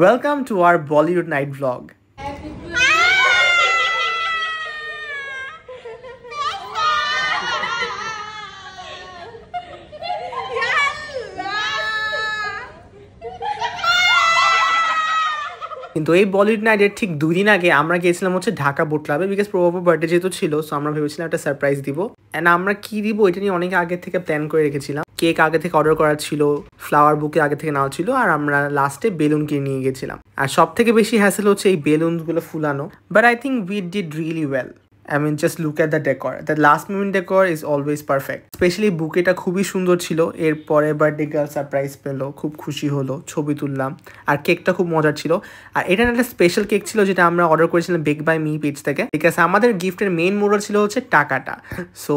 Welcome to our Bollywood night vlog. কিন্তু এই বলিউড নাইটের ঠিক 2 দিন আগে আমরা গিয়েছিলাম হচ্ছে ঢাকা বোট ক্লাবে, বিকজ প্রভাবের বার্থডে যেহেতু ছিল, সো আমরা ভেবেছিলাম একটা সারপ্রাইজ দিব। এন্ড আমরা কি দিব এটা নিয়ে অনেক আগে থেকে প্ল্যান করে রেখেছিলাম। কেক আগে থেকে অর্ডার করা ছিল, ফ্লাওয়ার বুকে আগে থেকে নেওয়া ছিল, আর আমরা লাস্টে বেলুন কিনে নিয়ে গেছিলাম। আর সব থেকে বেশি হ্যাসেল হচ্ছে এই বেলুনগুলো ফুলানো, but I think we did really well. I mean, just look at the decor. The last moment decor is always perfect. Especially বুকেটা খুবই সুন্দর ছিল। এরপরে বার্থডে গার্ল সারপ্রাইজ পেলো, খুব খুশি হলো, ছবি তুললাম। আর কেকটা খুব মজার ছিল। আর এটা একটা স্পেশাল কেক ছিল যেটা আমরা অর্ডার করেছিলাম বেক বাই মি পেজ থেকে, বিকজ আমাদের গিফটের মেইন মোরাল ছিল হচ্ছে টাকাটা। সো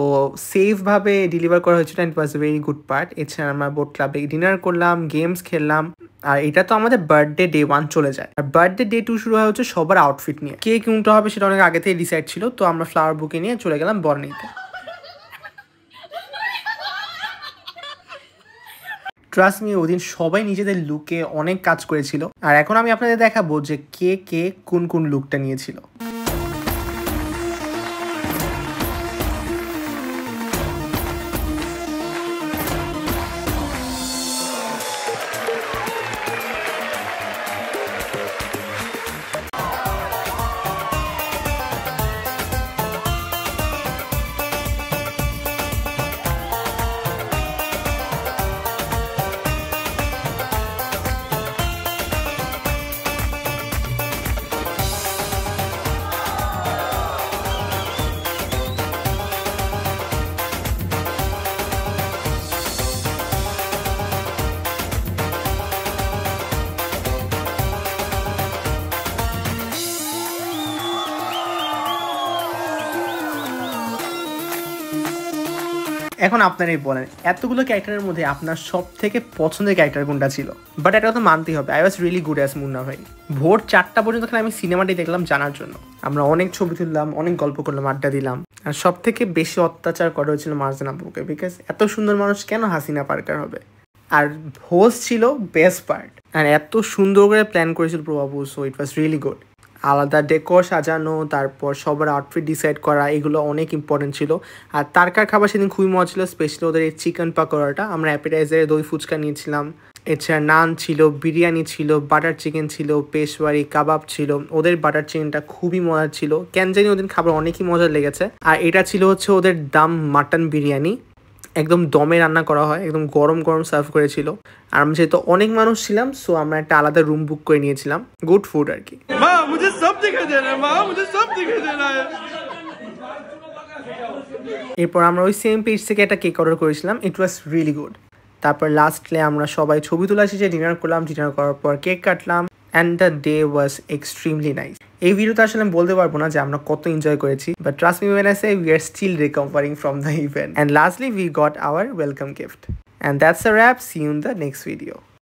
সেফভাবে ডেলিভার করা হয়েছিল, ইট ওয়াজ এ ভেরি গুড পার্ট। এছাড়া আমরা বোট ক্লাবে ডিনার করলাম, গেমস খেললাম। আর এটা তো আমাদের বার্থডে ডে 1 চলে যায়। আর বার্থডে ডে 2 শুরু হয় হচ্ছে সবার আউটফিট নিয়ে। কে কোনটা হবে সেটা অনেক আগে থেকে ডিসাইড ছিল, তো আমরা ফ্লাওয়ার বুকে নিয়ে চলে গেলাম বর্ণিতে। ট্রাস্ট মি, ওই দিন সবাই নিজেদের লুকে অনেক কাজ করেছিল। আর এখন আমি আপনাদের দেখাবো যে কে কোন কোন লুকটা নিয়েছিল। এখন আপনারাই বলেন, এতগুলো ক্যারেক্টারের মধ্যে আপনার সব থেকে পছন্দের ক্যারেক্টার কোনটা ছিল? বাট এটা তো মানতেই হবে, I was really good as Munna ভাই। ভোর 4টা পর্যন্ত খালি আমি সিনেমাটি দেখলাম জানার জন্য। আমরা অনেক ছবি তুললাম, অনেক গল্প করলাম, আড্ডা দিলাম। আর সব থেকে বেশি অত্যাচার করা হয়েছিল মার্জান আপুকে, বিকজ এত সুন্দর মানুষ কেন হাসিনা পার্কার হবে? আর হোস্ট ছিল বেস্ট পার্ট। আর এত সুন্দর করে প্ল্যান করেছিল প্রভাবু, so it was really good. আলাদা ডেকোর সাজানো, তারপর সবার আউটফিট ডিসাইড করা, এগুলো অনেক ইম্পর্টেন্ট ছিল। আর তারকার খাবার সেদিন খুবই মজা ছিল, স্পেশালি ওদের এই চিকেন পাকোড়াটা। আমরা অ্যাপিটাইজারে দই ফুচকা নিয়েছিলাম, এছাড়া নান ছিল, বিরিয়ানি ছিল, বাটার চিকেন ছিল, পেশওয়ারি কাবাব ছিল। ওদের বাটার চিকেনটা খুবই মজার ছিল, কেন জানি ওদের খাবার অনেকই মজা লেগেছে। আর এটা ছিল হচ্ছে ওদের দাম মাটন বিরিয়ানি, একদম দমে রান্না করা হয়, একদম গরম গরম সার্ভ করেছিল। আর আমরা যেহেতু অনেক মানুষ ছিলাম, সো আমরা একটা আলাদা রুম বুক করে নিয়েছিলাম। গুড ফুড আর কি। এরপর আমরা ওই সেম পেজ থেকে একটা কেক অর্ডার করেছিলাম, ইট ওয়াজ রিয়েলি গুড। তারপর লাস্টে আমরা সবাই ছবি তোলা শেষে ডিনার করলাম, ডিনার করার পর কেক কাটলাম, and the day was extremely nice. এই ভিডিওতে আসলে আমি বলতে পারবো না যে আমরা কত এনজয় করেছি, but trust me when I say we are still recovering from the event. And lastly we got our welcome gift. And that's a wrap. See you in the next video.